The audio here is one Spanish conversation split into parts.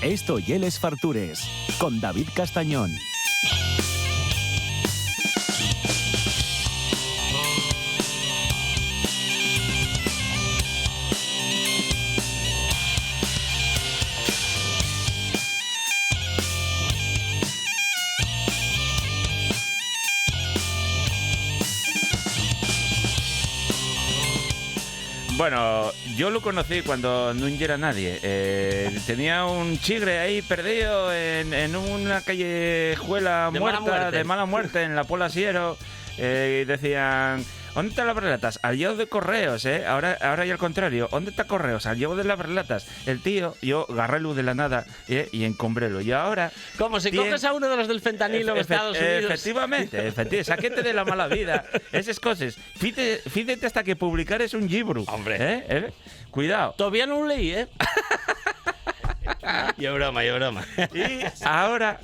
Esto y Les Fartures, con David Castañón. Bueno, yo lo conocí cuando no era nadie. Tenía un chigre ahí perdido en una callejuela muerta, de mala muerte, en la Pola Siero. Y decían, ¿dónde están las brelatas? Al llevo de correos, ¿eh? Ahora y al contrario, ¿dónde está correos? Al llevo de las brelatas. El tío, yo agarré luz de la nada y encombrelo. Y ahora... Como si coges a uno de los del fentanilo en Estados Unidos. Efectivamente, sáquete de la mala vida. Esas cosas. Fíjate hasta que publicar es un libro. Hombre. Cuidado. Todavía no lo leí, ¿eh? Yo broma. Y ahora...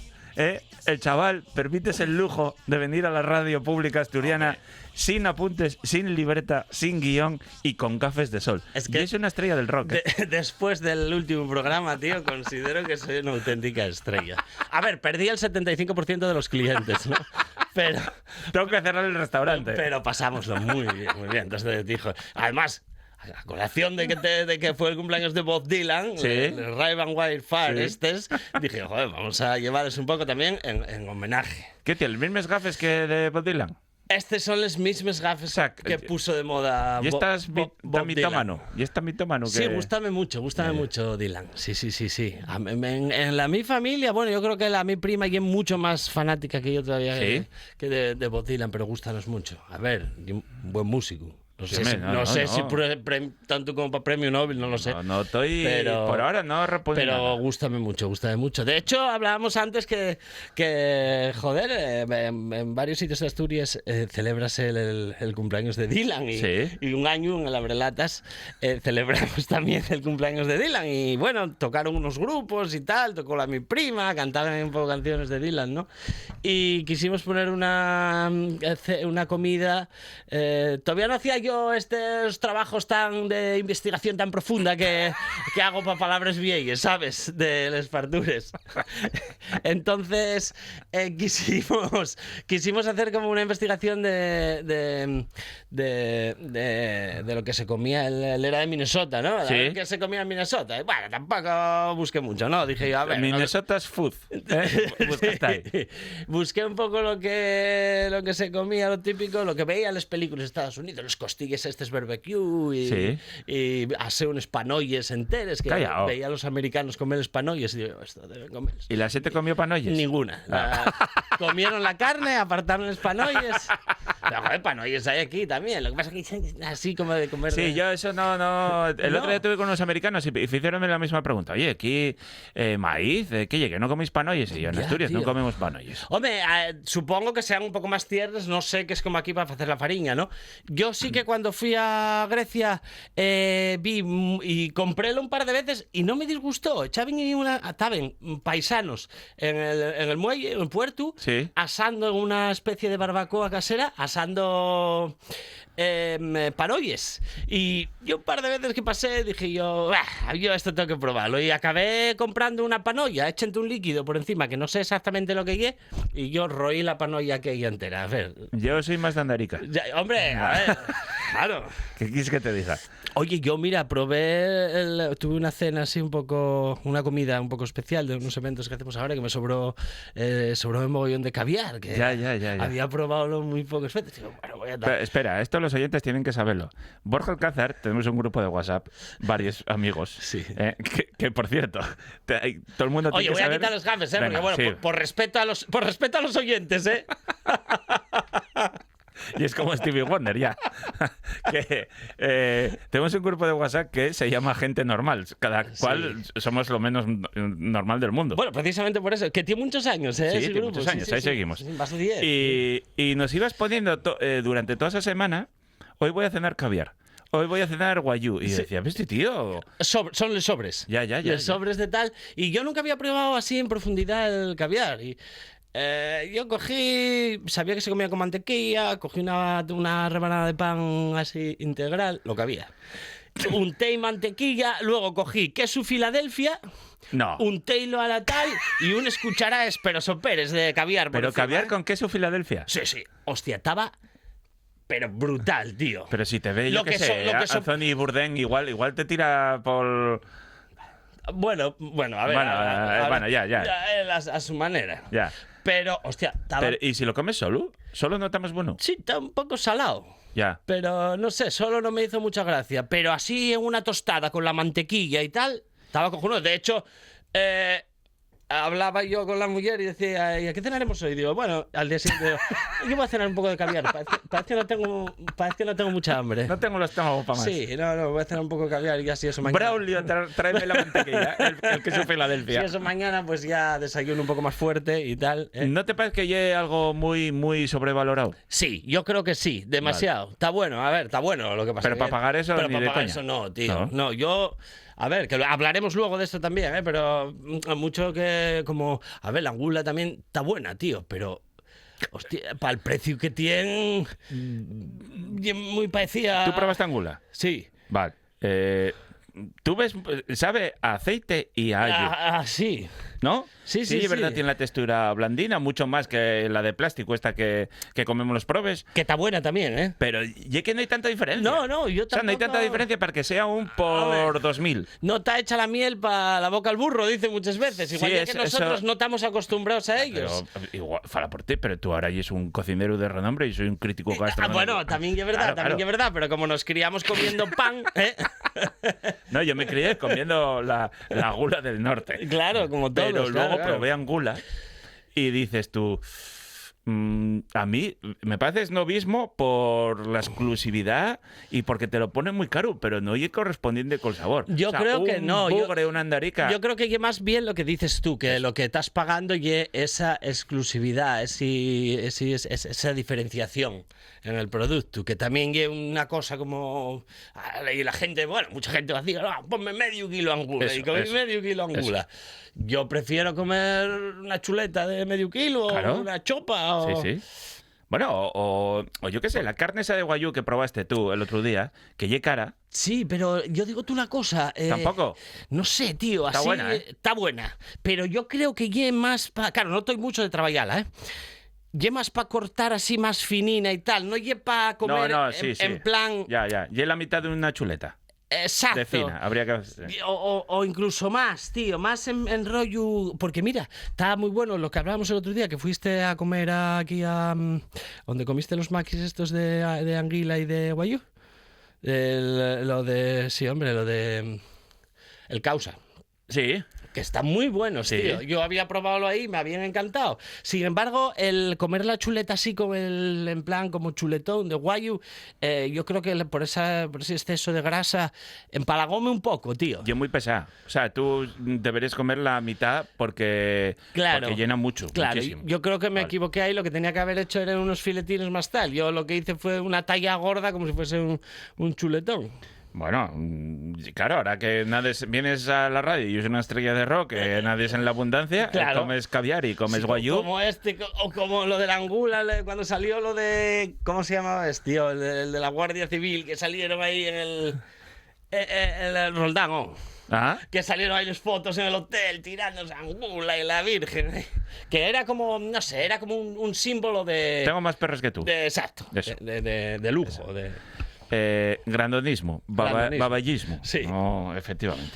el chaval, permites el lujo de venir a la radio pública asturiana sin apuntes, sin libreta, sin guión y con gafes de sol. Es que es una estrella del rock. Después del último programa, tío, considero que soy una auténtica estrella. A ver, perdí el 75% de los clientes, ¿no? Pero... Tengo que cerrar el restaurante. Pero pasámoslo muy bien, muy bien. Entonces dijo... Además... A colación de que fue el cumpleaños de Bob Dylan, ¿sí? el Raven Wildfire, ¿sí? Dije, joder, vamos a llevarles un poco también en homenaje. ¿Qué tiene? ¿Los mismos gafes que de Bob Dylan? Estos son los mismos gafes que puso de moda ¿Y estas Bob mitómano? Dylan. ¿Y esta mitómano? Sí, gústame mucho Dylan. Sí. En mi familia, bueno, yo creo que mi prima es mucho más fanática que yo todavía, ¿sí? que de Bob Dylan, pero gústanos mucho. A ver, un buen músico. No sé si tanto como para premio Nobel, no lo sé. No estoy... Pero, por ahora no respondo. Pero nada. gústame mucho. De hecho, hablábamos antes que joder, en varios sitios de Asturias celebras el cumpleaños de Dylan. Y un año en el Abrelatas celebramos también el cumpleaños de Dylan. Y bueno, tocaron unos grupos y tal, tocó mi prima, cantaban un poco canciones de Dylan, ¿no? Y quisimos poner una comida. Todavía no hacía yo estos trabajos de investigación tan profunda que hago para palabras viejas, ¿sabes? De Les Fartures. Entonces quisimos hacer como una investigación de lo que se comía. Él era de Minnesota, ¿no? Sí. ¿Qué se comía en Minnesota? Bueno, tampoco busqué mucho, ¿no? Dije yo, a ver... Minnesota's food. Busqué un poco lo que se comía, lo típico, lo que veía en las películas de Estados Unidos, los costigues estos barbecue y asé unos panoyes enteros que veía a los americanos comer los panoyes y digo, esto deben comer. ¿Y la gente comió panoyes? Ninguna. Comieron la carne, apartaron los panoyes. Pero joder, panoyes hay aquí también. Lo que pasa es que así como de comer. Sí, yo eso no. El otro día estuve con unos americanos y hicieronme la misma pregunta. Oye, aquí maíz, ¿qué llegue? ¿No coméis panoyes? Y yo en Asturias no comemos panoyes. Hombre, supongo que sean un poco más tiernos, no sé qué es como aquí para hacer la fariña, ¿no? Yo sí que cuando fui a Grecia vi y comprélo un par de veces y no me disgustó. Estaban paisanos en el muelle, en el puerto, asando en una especie de barbacoa casera, asando panoyes. Y yo un par de veces que pasé dije yo esto tengo que probarlo. Y acabé comprando una panoya, échate un líquido por encima que no sé exactamente lo que es, y yo roí la panoya que hay entera. A ver. Yo soy más de Andarica. Hombre, a ver. Claro. ¿Qué quieres que te diga? Oye, yo mira, tuve una cena así un poco, una comida un poco especial de unos eventos que hacemos ahora que me sobró un mogollón de caviar, que ya. había probado muy pocas veces. Digo, bueno, voy a dar. Espera, esto los oyentes tienen que saberlo. Borja Alcázar, tenemos un grupo de WhatsApp, varios amigos, que por cierto, todo el mundo tiene que saber... Oye, voy a quitar los gafes, Venga, porque bueno, por respeto a los oyentes, Y es como Stevie Wonder, ya. Que tenemos un grupo de WhatsApp que se llama Gente Normal. Cada cual somos lo menos normal del mundo. Bueno, precisamente por eso. Que tiene muchos años, ¿eh? Sí, ese tiene grupo. muchos años. Ahí seguimos. Más de 10. Y nos ibas poniendo durante toda esa semana, hoy voy a cenar caviar. Hoy voy a cenar guayú. Y decía, ¿viste, tío? Son los sobres. Ya. Los sobres de tal. Y yo nunca había probado así en profundidad el caviar. Y yo sabía que se comía con mantequilla, cogí una rebanada de pan así integral, lo que había. unté y mantequilla, luego cogí queso Filadelfia, No. untéilo a la tal y unes cucharadas, pero soperes de caviar. por Pero encima, caviar ¿eh? con queso Filadelfia. Sí, sí. Hostia, estaba... Pero brutal, tío. Pero si te ve, Lo yo qué que sé, lo que son- Anthony Bourdain igual te tira por... Bueno, a ver. Bueno, ya. Él a su manera. Ya. Pero, hostia, estaba... ¿Y si lo comes solo? ¿Solo no está más bueno? Sí, está un poco salado. Ya. Pero no sé, solo no me hizo mucha gracia. Pero así en una tostada con la mantequilla y tal, estaba cojonudo. De hecho, hablaba yo con la mujer y decía, ¿y a qué cenaremos hoy? Digo, bueno, al día siguiente digo, yo voy a cenar un poco de caviar. Parece que no tengo mucha hambre. No tengo el estómago para más. Sí, no, voy a cenar un poco de caviar y así eso mañana. Braulio, tráeme la mantequilla, el queso Filadelfia. Sí, eso mañana pues ya desayuno un poco más fuerte y tal. ¿No te parece que lleve algo muy sobrevalorado? Sí, yo creo que sí, demasiado. Está bueno, a ver, está bueno lo que pasa. Pero para pagar eso pero ni para de pagar coña. eso no, tío. No. No, yo... A ver, que hablaremos luego de esto también, pero mucho que como... A ver, la angula también está buena, tío, pero... Hostia, para el precio que tiene... Muy parecida... ¿Tú probaste angula? Sí. Vale. Tú ves, sabe a aceite y a ayo, Sí. ¿no? Sí, es verdad, tiene la textura blandina, mucho más que la de plástico esta que comemos los probes. Que está buena también, ¿eh? Pero y es que no hay tanta diferencia. No, yo O sea, no hay tampoco- tanta diferencia para que sea un A por ver. 2000. No está hecha la miel para la boca al burro, dice muchas veces. Igual Sí, que nosotros eso- no estamos acostumbrados a Pero ellos. igual, fala por ti, pero tú ahora ya es un cocinero de renombre y soy un crítico gastronómico. Bueno, también es verdad, Claro. es verdad, pero como nos criamos comiendo pan, ¿eh? No, yo me crié comiendo la gula del norte. Claro, como todos. Pero claro, luego claro. probé angula y dices tú, a mí me parece snobismo por la exclusividad y porque te lo ponen muy caro, pero no es correspondiente con el sabor. Yo creo que no, Un bugre, una andarica. Yo creo que ye más bien lo que dices tú, que lo que estás pagando y esa exclusividad, esa diferenciación en el producto, que también es una cosa como... Y la gente, bueno, mucha gente va a decir, ponme medio kilo angula, Eso, y comí eso, medio kilo angula. Yo prefiero comer una chuleta de medio kilo, Claro. o una chopa, o... Sí. Bueno, o yo qué sé, la carne esa de guayú que probaste tú el otro día, que ye cara, Sí, pero yo digo tú una cosa. tampoco. No sé, tío. Está así, buena, ¿eh? Está buena. Pero yo creo que ye más para. Claro, no estoy mucho de trabajarla, ¿eh? Ye más para cortar así más finina y tal. No ye para comer No, sí, en plan. Ya. Y la mitad de una chuleta. Exacto. De fina. Habría que... O incluso más, tío, más en rollo. Porque mira, estaba muy bueno lo que hablábamos el otro día, que fuiste a comer aquí a. Donde comiste los maquis estos de anguila y de guayú. Sí, hombre, lo de. El causa. Sí. Que están muy buenos, Sí. tío. Yo había probado ahí, me habían encantado. Sin embargo, el comer la chuleta así como en plan como chuletón de guayu, yo creo que por ese exceso de grasa empalagóme un poco, tío. Y es muy pesada. O sea, tú deberías comer la mitad porque llena mucho. Claro, muchísimo. yo creo que me Vale. equivoqué ahí. Lo que tenía que haber hecho eran unos filetines más tal. Yo lo que hice fue una talla gorda como si fuese un chuletón. Bueno, claro, ahora que vienes a la radio y es una estrella de rock, que nadie es en la abundancia, Claro. comes caviar y comes Sí, guayú. Como o como lo de la angula, cuando salió lo de... ¿Cómo se llamaba este, tío? El de la Guardia Civil, que salieron ahí en el Roldán, ¿no? Ah, Que salieron ahí las fotos en el hotel tirándose angula y la Virgen. Que era como, no sé, era como un símbolo de... tengo más perros que tú. Exacto. Eso. De lujo. Grandonismo, Grandonismo. baballismo. Sí. No, efectivamente.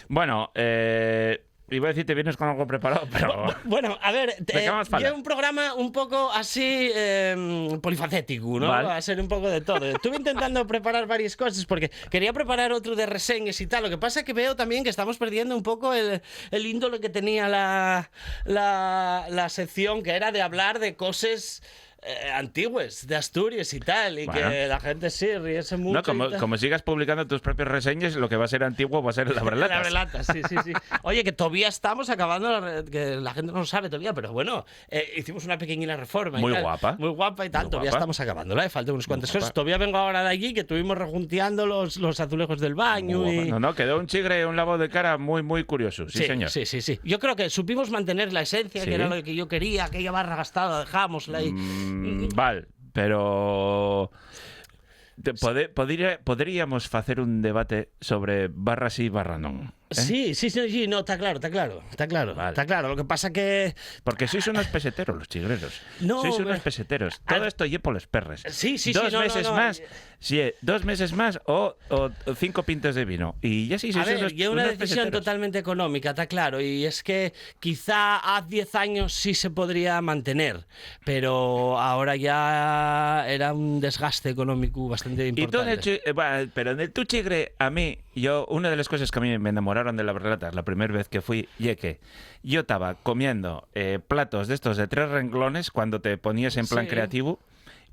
Bueno, iba a decir te vienes con algo preparado, pero... Bueno, a ver, ¿De qué vamos a hablar? un programa un poco así polifacético, ¿no? Vale. Va a ser un poco de todo. Estuve intentando preparar varias cosas porque quería preparar otro de reseñas y tal. Lo que pasa es que veo también que estamos perdiendo un poco el índole que tenía la sección, que era de hablar de cosas antiguas, de Asturias y tal, y Bueno. que la gente sí riese mucho. No, y tal. como sigas publicando tus propias reseñas, lo que va a ser antiguo va a ser el La abrelatas. relata, sí. Oye, que todavía estamos acabando, que la gente no lo sabe todavía, pero bueno, hicimos una pequeña reforma. y Muy tal. guapa. Muy guapa y tal, Muy todavía guapa. estamos acabándola, faltan unas cuantas guapa. cosas. Todavía vengo ahora de allí, que estuvimos rejunteando los azulejos del baño. Muy Y... guapa. No, quedó un chigre, un lavado de cara muy curioso. Sí, señor. Sí. Yo creo que supimos mantener la esencia, Sí. que era lo que yo quería, aquella barra gastada, dejámosla ahí. Vale, pero... Poderíamos facer un debate sobre barra sí, barra non. Sí, no, está claro. Vale. Está claro. Lo que pasa que... Porque sois unos peseteros los chigreros. No, sois unos peseteros. Todo esto lle polos perres. Sí, Dos meses más. Sí, 2 meses más o 5 pintos de vino. Y ya sí, A ver, unos, y una unos decisión peseteros. totalmente económica, está claro. Y es que quizá hace 10 años sí se podría mantener, pero ahora ya era un desgaste económico bastante Y tú importante. pero en el tu chigre, a mí, una de las cosas que a mí me enamoraron de las relatas la primera vez que fui, y que yo estaba comiendo platos de estos de 3 renglones cuando te ponías en plan Sí. creativo.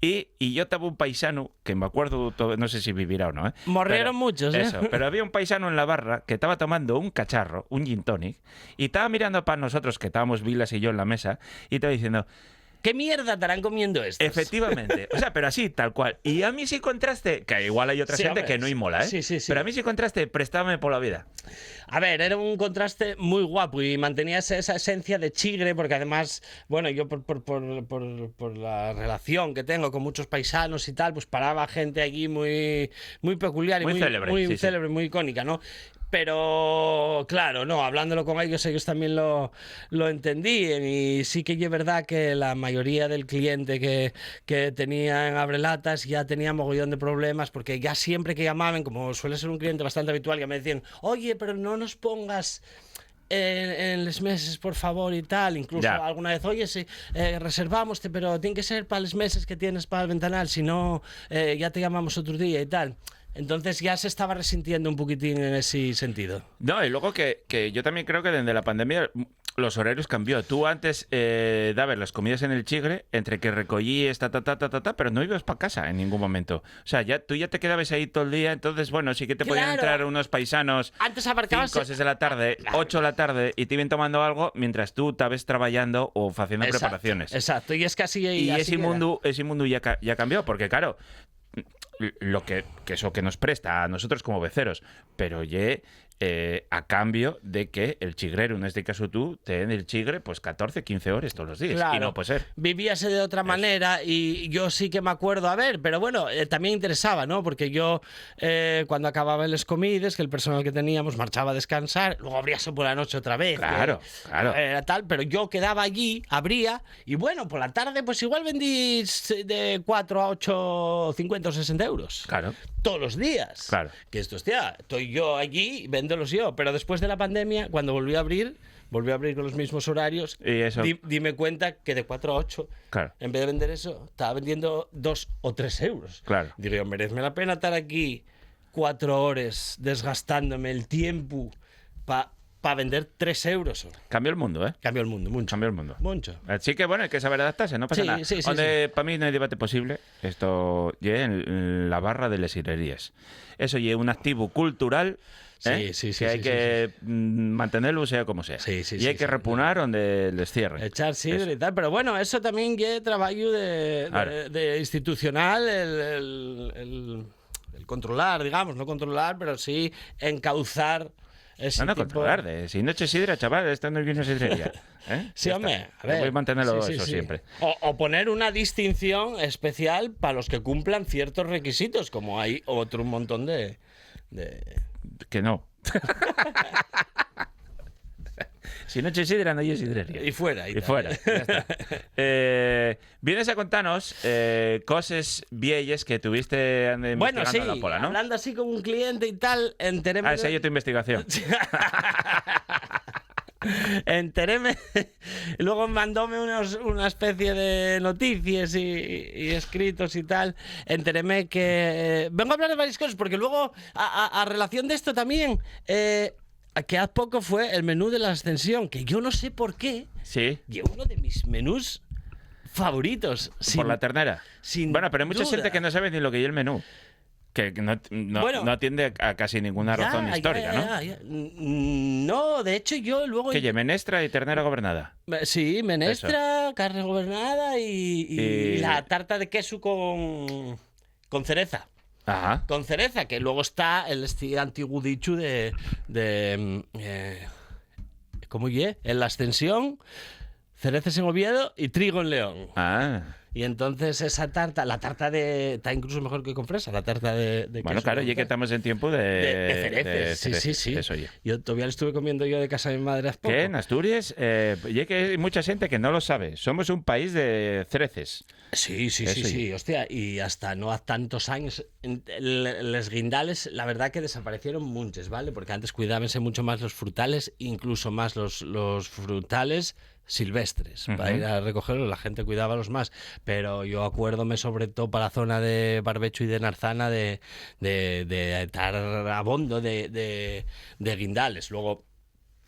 Y yo estaba un paisano, que me acuerdo, no sé si vivirá o no. Morrieron Pero- muchos, ¿eh? Eso, pero había un paisano en la barra que estaba tomando un cacharro, un gin tonic, y estaba mirando para nosotros, que estábamos Vilas y yo en la mesa, y estaba diciendo, ¿Qué mierda estarán comiendo estos? efectivamente, o sea, pero así, tal cual. Y a mí sí contraste, que igual hay otra Sí, gente hombre, que no mola, ¿eh? sí. Pero a mí sí contraste, préstame por la vida. A ver, era un contraste muy guapo y mantenía esa esencia de chigre, porque además, bueno, yo por la relación que tengo con muchos paisanos y tal, pues paraba gente allí muy peculiar y Muy célebre, muy sí. célebre, muy icónica, ¿no? Pero, claro, no, hablándolo con ellos también lo entendían, y sí que es verdad que la mayoría del cliente que tenía en Abrelatas ya tenía mogollón de problemas, porque ya siempre que llamaban, como suele ser un cliente bastante habitual, ya me decían, oye, pero no nos pongas en los meses, por favor, y tal. Incluso Ya. alguna vez, oye, sí, reservamos, pero tiene que ser para los meses que tienes para el ventanal, si no, ya te llamamos otro día y tal. Entonces ya se estaba resintiendo un poquitín en ese sentido. No, y luego que yo también creo que desde la pandemia los horarios cambió. Tú antes dabas las comidas en el chigre, entre que recollías, pero no ibas para casa en ningún momento. O sea, tú ya te quedabas ahí todo el día, entonces, bueno, sí que te podían Claro. entrar unos paisanos Antes abarcabas... 5 o 6 de la tarde, 8 de la tarde, y te iban tomando algo mientras tú estabas trabajando o haciendo preparaciones. Exacto, y es que así... Y así ese era. mundo ya cambió, porque claro, lo que eso que nos presta a nosotros como beceros, pero a cambio de que el chigrero, en este caso tú, te den el chigre pues 14, 15 horas todos los días. Claro. Y no puede ser. Vivíase de otra manera, y yo sí que me acuerdo, a ver, pero bueno, también interesaba, ¿no? Porque yo, cuando acababa las comidas, que el personal que teníamos marchaba a descansar, luego abríase por la noche otra vez. Claro, claro. Era tal, pero yo quedaba allí, abría, y bueno, por la tarde pues igual vendí de 4 a 8, 50 o 60 euros. Claro. Todos los días. Claro. Que esto, hostia, estoy yo allí, véndolos yo. Pero después de la pandemia, cuando volví a abrir con los mismos horarios, Y eso. dime cuenta que de 4 a 8, Claro. en vez de vender eso, estaba vendiendo 2 o 3 euros. Claro. Digo, merece la pena estar aquí 4 horas desgastándome el tiempo para vender 3 euros. Cambió el mundo, ¿eh? Cambió el mundo, mucho. Cambió el mundo. Mucho. Así que bueno, hay que saber adaptarse, no pasa Sí, nada. sí, sí, Donde para mí no hay debate posible, esto llegue en la barra de las sidrerías. Eso lleva un activo cultural. Sí, sí, sí, que hay sí, que mantenerlo sea como sea. Sí, sí, y sí, hay que sí. repunar donde les cierre. Echar sidra Eso. y tal, pero bueno, eso también es trabajo de institucional, el controlar, digamos, no controlar, pero sí encauzar ese No, tipo... controlar. Si no eches sidra, chaval, esta no es una sidrería. ¿Eh? Sí, Ya hombre, está. a ver. Voy a mantenerlo Sí, sí, eso sí. siempre. O poner una distinción especial para los que cumplan ciertos requisitos, como hay otro montón de... Que no. Si no eches sidra, no hay sidrería. Y fuera. Y tal. fuera, ya está. Vienes a contarnos cosas viejas que tuviste Bueno, investigando sí, en la pola, ¿no? hablando así con un cliente y tal, enteréme... Esa es tu investigación. Enteréme. Luego mandóme una especie de noticias y escritos y tal. Enteréme que... vengo a hablar de varias cosas, porque luego, a relación de esto también, que hace poco fue el menú de la ascensión, que yo no sé por qué, Sí, y uno de mis menús favoritos. por la ternera. sin Bueno, pero hay mucha duda. gente que no sabe ni lo que es el menú. Que Bueno, no atiende a casi ninguna razón histórica, ¿no? Ya. No, de hecho yo luego... Que lleve menestra y ternera gobernada. Sí, menestra, carne gobernada y la tarta de queso con cereza. Ajá. Con cereza, que luego está el antiguo dicho de ¿cómo ye? En la ascensión, cerezas en Oviedo y trigo en León. Ah. Y entonces esa tarta, la tarta está incluso mejor que con fresa, la tarta de Bueno, queso claro, con ya que fresa. estamos en tiempo De cereces, sí. Eso ya. Yo todavía lo estuve comiendo yo de casa de mi madre hace poco. Que en Asturias, ya que hay mucha gente que no lo sabe, somos un país de cereces. Sí, hostia, y hasta no hace tantos años los guindales, la verdad que desaparecieron muchos, ¿vale? Porque antes cuidábanse mucho más los frutales, incluso más los frutales silvestres. Para ir a recogerlos la gente cuidaba los más, pero yo acuérdome sobre todo para la zona de Barbecho y de Narzana de estar abondo de guindales. Luego,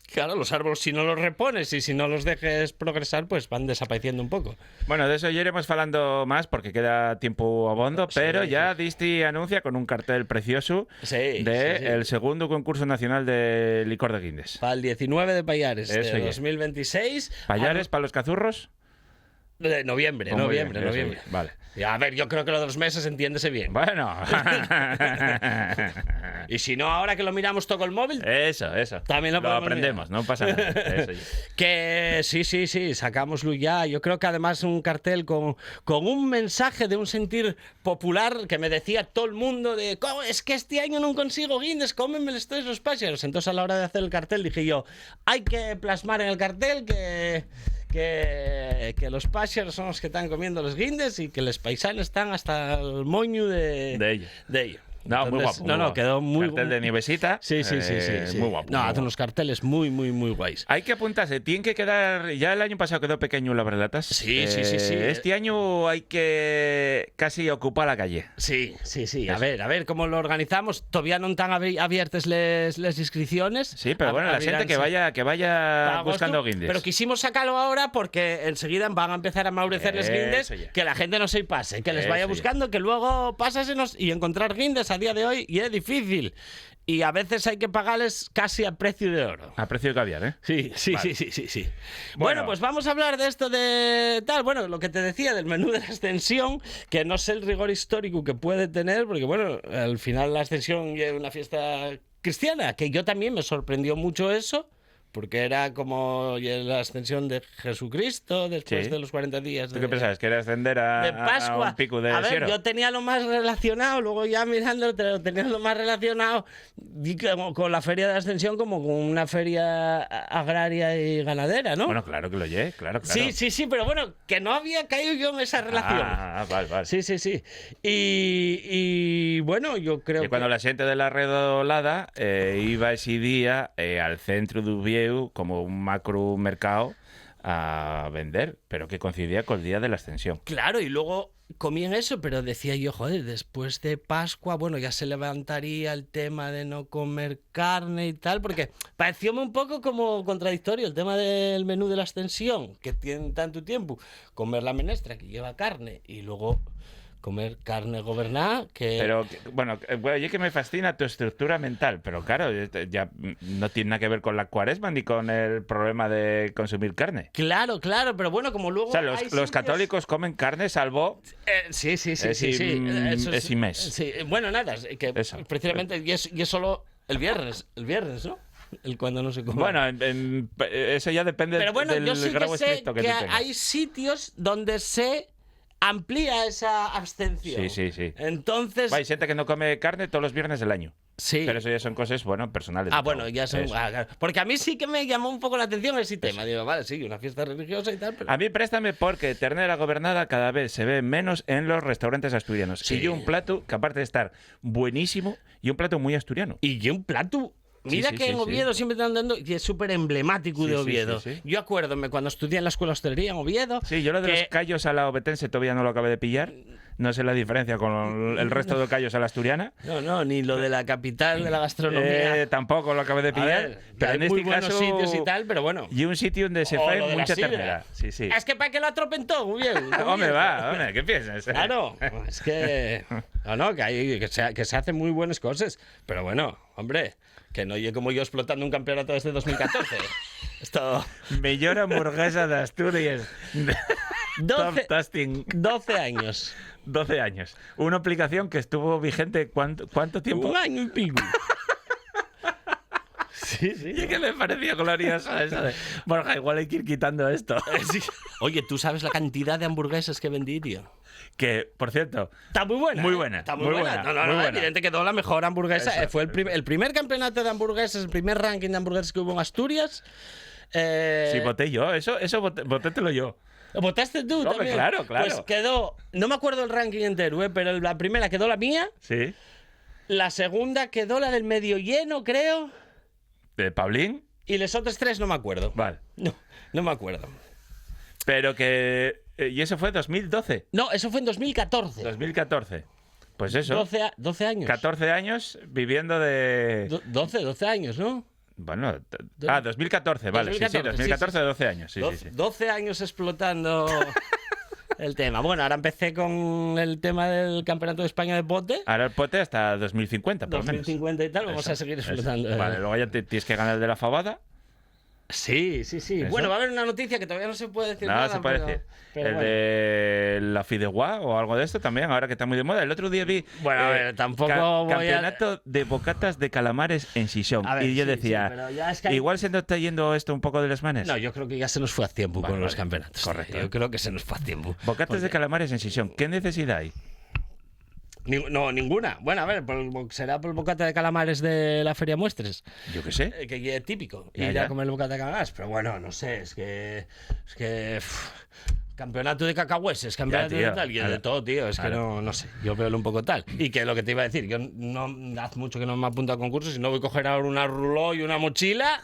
claro, los árboles, si no los repones y si no los dejes progresar, pues van desapareciendo un poco. Bueno, de eso ya iremos hablando más porque queda tiempo abondo, pero ya Disti anuncia con un cartel precioso el segundo concurso nacional de licor de Guindes. Para el 19 de Pallares Eso de ya. 2026. ¿Pallares para los cazurros? De noviembre. Muy bien, eso ya. Vale. Y a ver, yo creo que lo de los meses entiéndese bien. Bueno. Y si no, ahora que lo miramos todo el móvil, Eso. También lo podemos aprendemos, no pasa nada. Eso ya. que sí, sacámoslo ya. Yo creo que además un cartel con un mensaje de un sentir popular que me decía todo el mundo de "¿Cómo? Es que este año no consigo Guinness, cómemeles todos los pájaros". Entonces a la hora de hacer el cartel dije yo, hay que plasmar en el cartel que los pájaros son los que están comiendo los guindes y que los paisanos están hasta el moño de ello. No, muy Entonces, guapo. No, quedó muy cartel de nievesita. Sí. Muy guapo. No, muy hace guapo. unos carteles muy guays. Hay que apuntarse, tiene que quedar. Ya el año pasado quedó pequeño la Brelatas. Sí. Este año hay que casi ocupar la calle. Sí. A ver cómo lo organizamos. Todavía no están abiertas las inscripciones. Sí, pero bueno, la gente que vaya buscando guindes. Pero quisimos sacarlo ahora porque enseguida van a empezar a maurecer los guindes, ya. que la gente no se pase, que les vaya Eso ya. buscando, que luego pásasenos y encontrar guindes a día de hoy y es difícil. Y a veces hay que pagarles casi a precio de oro. A precio de caviar, ¿eh? Sí. Vale. Bueno, pues vamos a hablar de esto de tal. Bueno, lo que te decía del menú de la Ascensión, que no sé el rigor histórico que puede tener, porque bueno, al final la Ascensión es una fiesta cristiana, que yo también me sorprendió mucho eso. Porque era como la ascensión de Jesucristo después de los 40 días ¿Tú qué pensabas? ¿Que era ascender de Pascua? a un pico de a ver, siero? yo tenía lo más relacionado, luego ya mirando, tenía lo más relacionado con la feria de la Ascensión como con una feria agraria y ganadera, ¿no? Bueno, claro que lo oye, claro. Sí, pero bueno, que no había caído yo en esa relación. Vale. Sí. Y bueno, yo creo Y cuando la gente de la Redolada iba ese día al centro de Uvieu como un macro mercado a vender, pero que coincidía con el día de la Ascensión. Claro, y luego comían eso, pero decía yo, joder, después de Pascua, bueno, ya se levantaría el tema de no comer carne y tal, porque parecióme un poco como contradictorio el tema del menú de la Ascensión, que tiene tanto tiempo, comer la menestra que lleva carne y luego comer carne gobernada, que... Pero, bueno, oye, que me fascina tu estructura mental, pero claro, ya no tiene nada que ver con la cuaresma ni con el problema de consumir carne. Claro, pero bueno, como luego... O sea, los católicos comen carne salvo... Sí. Ese mes. Sí, bueno, nada, que Eso. precisamente, y es solo el viernes, ¿no? El cuando no se come. Bueno, eso ya depende pero bueno, del yo sí grado que sé estricto que que tú tengas. hay sitios donde se amplía esa abstención. Sí. Entonces... Hay gente que no come carne todos los viernes del año. Sí. Pero eso ya son cosas, bueno, personales. Bueno, ya son... Eso. Claro. Porque a mí sí que me llamó un poco la atención ese tema. Digo, vale, sí, una fiesta religiosa y tal, pero... A mí préstame porque ternera gobernada cada vez se ve menos en los restaurantes asturianos. Sí. Y yo un plato que aparte de estar buenísimo y un plato muy asturiano. Y un plato... Mira Sí, que en Oviedo siempre están dando, y es súper emblemático de Oviedo. Sí. Yo acuérdome cuando estudié en la escuela de hostelería en Oviedo. Sí, yo lo de los callos a la obetense todavía no lo acabé de pillar. No sé la diferencia con el resto de callos a la asturiana. No, ni lo de la capital de la gastronomía. Tampoco lo acabé de pillar. Ver, pero hay en muy este buenos caso... sitios y tal, pero bueno. Y un sitio donde se O fae lo de la mucha sidra. ternera. Sí. Es que para que lo atropen todo, muy bien. Hombre, ¿qué piensas? Claro, es que... No, que se hacen muy buenas cosas. Pero bueno, hombre, que no llegue como yo explotando un campeonato desde 2014. Esto... Mejor hamburguesa de Asturias. 12, Top tasting. 12 años. 12 años. Una aplicación que estuvo vigente ¿cuánto tiempo? Un año y pico. Sí, sí. Y que me pareció glorioso eso de, Borja, igual hay que ir quitando esto. Sí. Oye, ¿tú sabes la cantidad de hamburguesas que vendí, tío? Que, por cierto, Está muy buena. Muy ¿eh? buena, Está muy, muy buena. buena, No, muy buena. evidente quedó la mejor hamburguesa. Eso. Fue el primer campeonato de hamburguesas, el primer ranking de hamburguesas que hubo en Asturias. sí, voté yo, eso votételo yo. ¿Votaste tú Hombre, también? claro. Pues quedó, no me acuerdo el ranking entero, pero la primera quedó la mía, Sí. la segunda quedó la del medio lleno, creo, ¿De Pablín? y las otras 3 no me acuerdo. Vale. No me acuerdo. Pero que... ¿Y eso fue 2012? No, eso fue en 2014. 2014. Pues eso. 12 años. 14 años viviendo de... 12 años, ¿no? Bueno, 2014, vale, 2014, sí, 2014, sí. 12 años, sí. 12 años explotando el tema. Bueno, ahora empecé con el tema del Campeonato de España de bote. Ahora el pote hasta 2050, por lo menos. 2050 y tal, vamos Eso, a seguir eso. explotando. Vale, luego ya tienes que ganar el de la fabada. Sí. ¿Eso? Bueno, va a haber una noticia que todavía no se puede decir Nada nada. se puede pero- decir. pero El bueno. de la Fideuá o algo de esto también, ahora que está muy de moda. El otro día vi Bueno, a ver, tampoco voy a- campeonato de bocatas de calamares en Sison. A ver, Y yo sí, decía, sí, pero ya es que hay- igual se nos está yendo esto un poco de las manos. No, yo creo que ya se nos fue a tiempo Vale, con los vale. campeonatos. Correcto. Yo creo que se nos fue a tiempo. Bocatas de calamares en Sison. ¿Qué necesidad hay? No, ninguna. Bueno, a ver, será por el bocata de calamares de la Feria Muestres. Yo qué sé. Que es típico. Ya, Ir ya. a comer el bocata de calamares. Pero bueno, no sé, campeonato de cacahueses, campeonato tío, de tal, y de claro. todo, tío. Es que Claro. no sé. Yo veo un poco tal. Y que lo que te iba a decir, yo no hace mucho que no me apunto a concursos y no voy a coger ahora una ruló y una mochila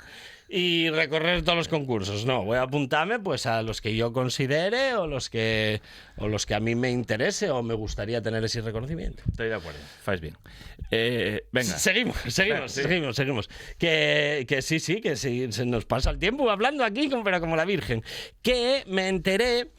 y recorrer todos los concursos. No, voy a apuntarme pues a los que yo considere o los que a mí me interese o me gustaría tener ese reconocimiento. Estoy de acuerdo. Fais bien. Venga. Seguimos. Que sí, que sí, se nos pasa el tiempo hablando aquí, pero como la Virgen. Que me enteré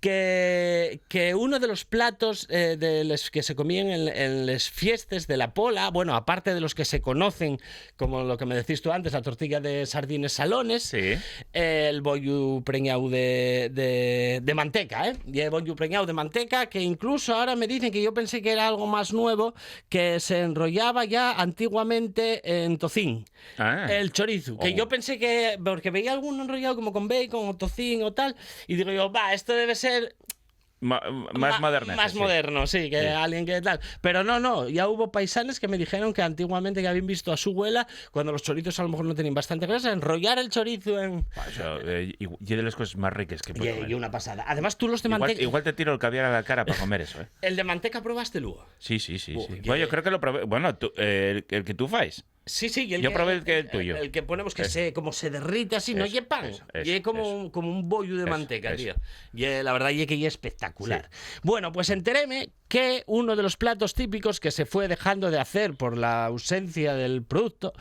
que uno de los platos que se comían en las fiestas de la Pola, bueno, aparte de los que se conocen, como lo que me decís tú antes, la tortilla de sardines salones, Sí. el bollo preñado de manteca, ¿eh? Y el bollo preñado de manteca, que incluso ahora me dicen que yo pensé que era algo más nuevo, que se enrollaba ya antiguamente en tocín. Ah. El chorizo, que Oh. yo pensé que, porque veía alguno enrollado como con bacon o tocín o tal, y digo yo, esto debe ser Más moderno. más moderno, sí, que Sí. alguien que tal. Pero no, ya hubo paisanes que me dijeron que antiguamente que habían visto a su abuela, cuando los chorizos a lo mejor no tenían bastante grasa, enrollar el chorizo en... Y de las cosas más ricas que puedo comer. Y una pasada. Además, tú los de Igual, manteca... igual te tiro el caviar a la cara para comer eso, ¿eh? El de manteca probaste luego. Sí. Uy, Bueno, yo creo que lo probé. Bueno, el que tú fais. Sí, y el Yo que, probé el tuyo. El que ponemos que como se derrite así, Eso, no es pan. eso, Y es como un bollo de Eso, manteca, eso. tío. Y la verdad es que es espectacular. Bueno, pues enteréme que uno de los platos típicos que se fue dejando de hacer por la ausencia del producto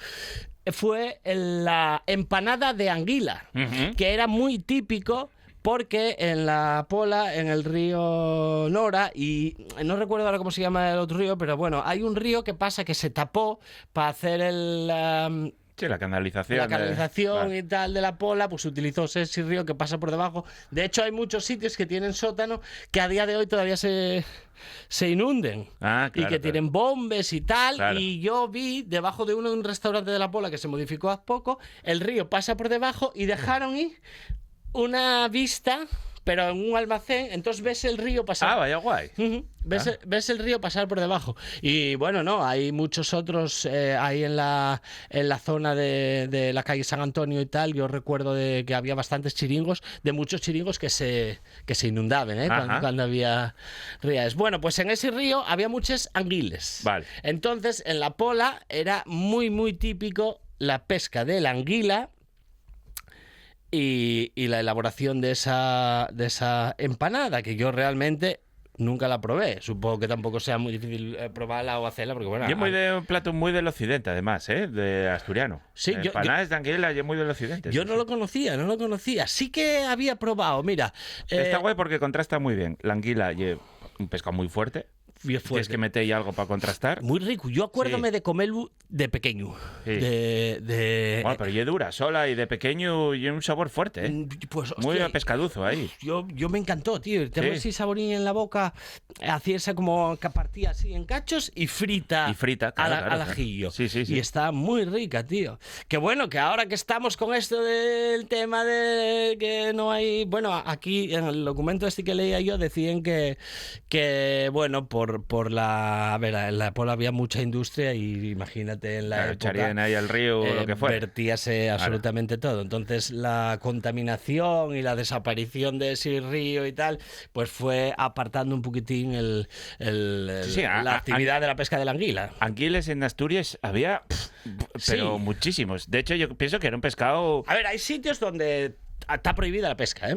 fue la empanada de anguila, Ujú. que era muy típico. Porque en la Pola, en el río Nora, y no recuerdo ahora cómo se llama el otro río, pero bueno, hay un río que pasa que se tapó para hacer Sí, la canalización. la canalización Vale. y tal de la Pola, pues utilizó ese río que pasa por debajo. De hecho, hay muchos sitios que tienen sótano que a día de hoy todavía se inunden. Ah, claro, Y que claro. tienen bombes y tal. Claro. Y yo vi debajo de un restaurante de la Pola que se modificó hace poco, el río pasa por debajo y dejaron ir una vista, pero en un almacén. Entonces ves el río pasar. Ah, vaya guay. Ujú. Ves el río pasar por debajo. Y bueno, no, hay muchos otros ahí en la zona de la calle San Antonio y tal. Yo recuerdo de que había bastantes chiringos, de muchos chiringos que se inundaban, ¿eh? Ajá. Cuando había ríos. Bueno, pues en ese río había muchas anguiles. Vale. Entonces, en la Pola era muy, muy típico la pesca de la anguila. Y la elaboración de esa empanada, que yo realmente nunca la probé. Supongo que tampoco sea muy difícil probarla o hacerla, porque bueno... Y es muy de un plato muy del occidente, además, ¿eh? De asturiano. Sí, Empanadas de anguila y es muy del occidente. yo sí, no sí. lo conocía. Sí que había probado, mira... Está guay porque contrasta muy bien. La anguila y un pescado muy fuerte. bien fuerte. Tienes que meter ahí algo para contrastar. Muy rico. Yo acuérdome de comerlo de pequeño. Sí. Bueno, pero y dura, sola y de pequeño y un sabor fuerte, ¿eh? Pues, Muy hostia, a pescaduzo ahí. Yo me encantó, tío. Tengo Sí. así saborín en la boca, hacerse como que partía así en cachos y frita. Y frita, claro, al claro. ajillo. Sí. Y está muy rica, tío. Que bueno, que ahora que estamos con esto del tema de que no hay... Bueno, aquí en el documento este que leía yo decían que bueno, por la... A ver, en la Pola había mucha industria y imagínate en la Claro, época... echarían ahí al río o lo que fuera. Vertíase absolutamente todo. Entonces la contaminación y la desaparición de ese río y tal, pues fue apartando un poquitín la actividad de la pesca de la anguila. Anguiles en Asturias había, pero Sí. muchísimos. De hecho, yo pienso que era un pescado... A ver, hay sitios donde está prohibida la pesca, ¿eh?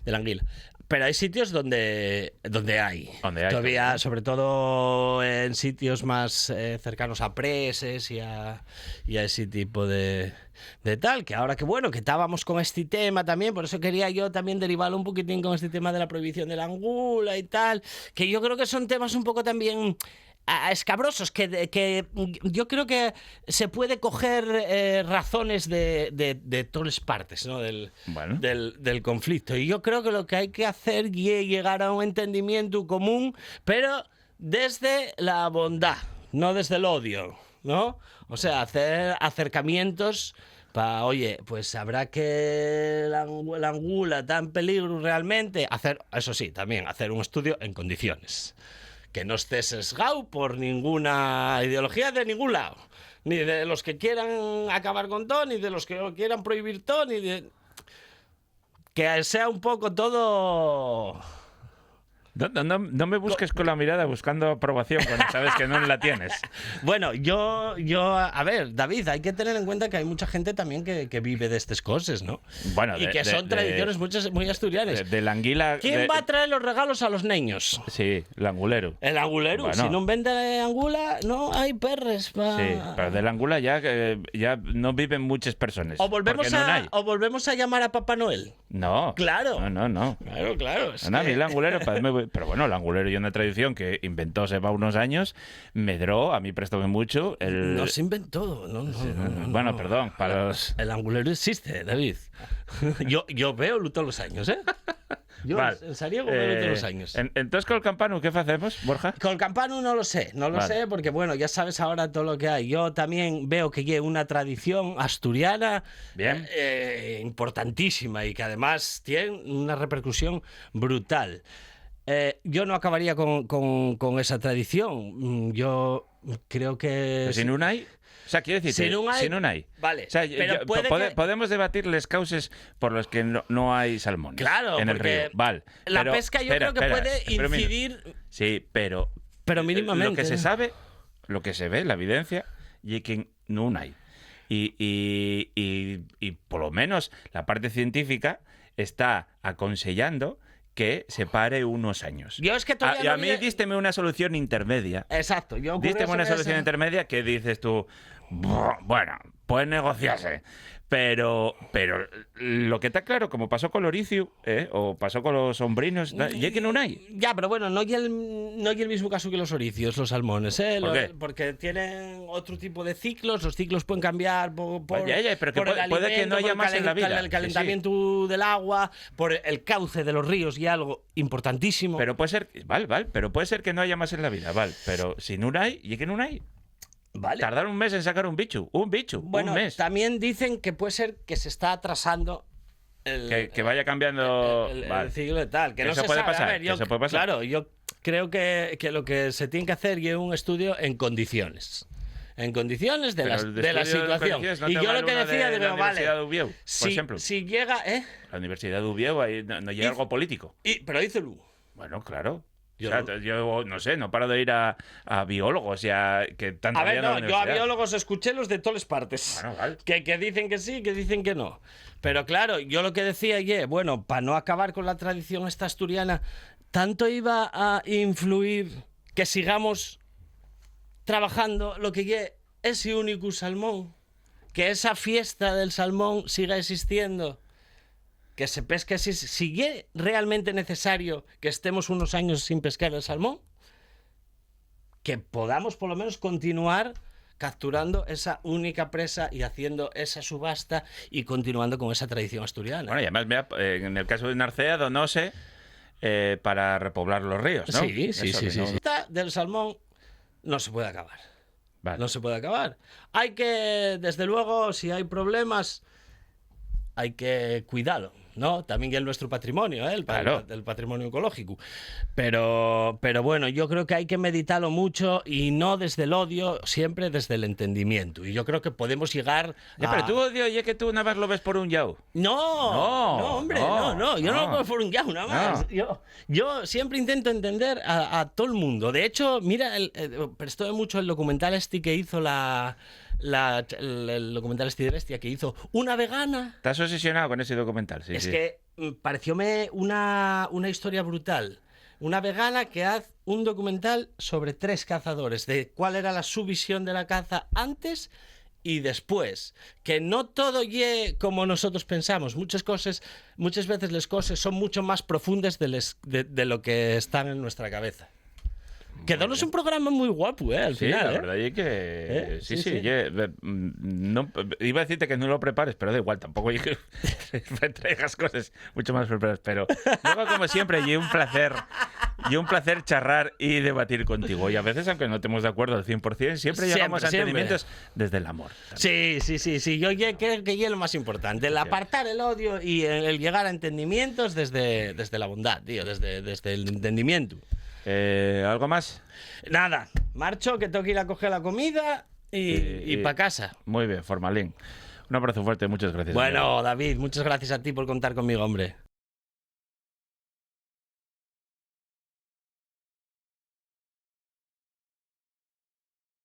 De la anguila. Pero hay sitios donde hay. Donde hay, Todavía, claro. sobre todo en sitios más cercanos a preses y a ese tipo de tal. Que ahora que bueno, que estábamos con este tema también, por eso quería yo también derivarlo un poquitín con este tema de la prohibición de la angula y tal. Que yo creo que son temas un poco también... escabrosos, que yo creo que se puede coger razones de todas las partes, ¿no? Bueno. del conflicto. Y yo creo que lo que hay que hacer es llegar a un entendimiento común, pero desde la bondad, no desde el odio, ¿no? O sea, hacer acercamientos para, oye, pues habrá que la angula está en peligro realmente. Eso sí, también hacer un estudio en condiciones. Que no esté sesgado por ninguna ideología de ningún lado. Ni de los que quieran acabar con todo, ni de los que quieran prohibir todo, ni de... Que sea un poco todo... No me busques con la mirada buscando aprobación cuando sabes que no la tienes. Bueno, yo, a ver, David, hay que tener en cuenta que hay mucha gente también que vive de estas cosas, ¿no? Bueno, y que son tradiciones muy asturianas. De la anguila... ¿Quién va a traer los regalos a los niños? Sí, el angulero. El angulero. Bueno. Si no vende angula, no hay perres. Sí, pero de la angula ya no viven muchas personas. O volvemos, porque no hay. o volvemos a llamar a Papá Noel. No. Claro. No. Claro. A mí el angulero, pero bueno, el angulero y una tradición que inventóse va unos años, medró, a mí prestóme mucho. No se inventó. No, bueno, perdón, para los... El angulero existe, David. yo veo todos los años, ¿eh? Yo, Vale. en serio, veo todos los años. Entonces, con el campano, ¿qué hacemos, Borja? Con el campano no lo sé, Vale. porque bueno, ya sabes ahora todo lo que hay. Yo también veo que hay una tradición asturiana Bien. importantísima y que además tiene una repercusión brutal. Yo no acabaría con esa tradición. Yo creo que... Pues si no hay... O sea, quiero decir, si no hay... Vale, O sea, pero podemos debatir las causas por las que no hay salmones Claro, en el porque río. Vale. la Pero, pesca yo creo que puede espera un minuto. incidir... Sí, pero mínimamente. lo que se sabe, lo que se ve, la evidencia, y que no hay. Y por lo menos la parte científica está aconsellando que se pare unos años. Yo es que todavía a no mí vi- dísteme una solución intermedia. Exacto. Yo Dísteme una solución intermedia que dices tú, bueno, puede negociarse. Pero lo que está claro, como pasó con Loricio, o pasó con los sombrinos, ya que no hay. Ya, pero bueno, no hay el mismo caso que los oricios, los salmones, ¿eh? ¿Por qué? Porque tienen otro tipo de ciclos, los ciclos pueden cambiar por Pero que por el puede que alimento, no haya por el más en la vida. el Sí, calentamiento del agua, por el cauce de los ríos y algo importantísimo. Pero puede ser, vale, pero puede ser que no haya más en la vida, vale. Pero si no hay, ¿y que no hay? Vale. Tardar un mes en sacar un bicho, Bueno, un mes. también dicen que puede ser que se está atrasando Que vaya cambiando. el Vale. ciclo de tal. Que no Eso se puede sabe. pasar, A ver, eso puede pasar. Claro, yo creo que lo que se tiene que hacer es un estudio en condiciones. En condiciones de Pero la, el de la estudio de situación. condiciones no Y te yo vale lo que uno decía, de la digo, vale. Universidad de Ubieu, por ejemplo. Si llega, La Universidad de Ubieu, ahí no llega algo político. pero dícelo. Bueno, claro. Yo O sea, no. yo no sé, no paro de ir a biólogos y que tanto A ver, había en la no, yo a universidad. biólogos escuché los de todas las partes. Bueno, vale. Que dicen que sí, que dicen que no. Pero claro, yo lo que decía, bueno, para no acabar con la tradición esta asturiana, tanto iba a influir que sigamos trabajando lo que lle ese único salmón, que esa fiesta del salmón siga existiendo, que se pesque si lle realmente necesario que estemos unos años sin pescar el salmón. que podamos por lo menos continuar capturando esa única presa y haciendo esa subasta y continuando con esa tradición asturiana. Bueno, y además, mira, en el caso de Narcea, donóse para repoblar los ríos, ¿no? Sí. No... Esta del salmón no se puede acabar. Vale. No se puede acabar. Hay que, desde luego, si hay problemas, hay que cuidarlo, ¿no? También es nuestro patrimonio, el patrimonio ecológico. Pero bueno, yo creo que hay que meditarlo mucho y no desde el odio, siempre desde el entendimiento. Y yo creo que podemos llegar Ya, pero tú odio, oye, que tú una vez lo ves por un yao. No, hombre, no. Yo no lo veo por un yao, nada más. Yo siempre intento entender a todo el mundo. De hecho, mira, prestó mucho el documental este que hizo el documental este de Bestia, que hizo una vegana. ¿Estás obsesionado con ese documental? Sí, es que parecióme una historia brutal. Una vegana que hace un documental sobre 3 cazadores, de cuál era su visión de la caza antes y después. Que no todo como nosotros pensamos. Muchas veces las cosas son mucho más profundas de lo que están en nuestra cabeza. Quedónos un programa muy guapo, al final. La verdad es que... Sí. No, iba a decirte que no lo prepares, pero da igual, tampoco me traigas cosas mucho más preparadas. Pero luego, como siempre, y un placer charrar y debatir contigo. Y a veces, aunque no estemos de acuerdo al 100%, siempre llegamos a entendimientos desde el amor. Sí. Yo creo que es lo más importante. El apartar el odio y el llegar a entendimientos desde la bondad, tío, desde el entendimiento. ¿Algo más? Nada, marcho, que tengo que ir a coger la comida y para casa. Muy bien, Formalín. Un abrazo fuerte, muchas gracias. Bueno, amigo. David, muchas gracias a ti por contar conmigo, hombre.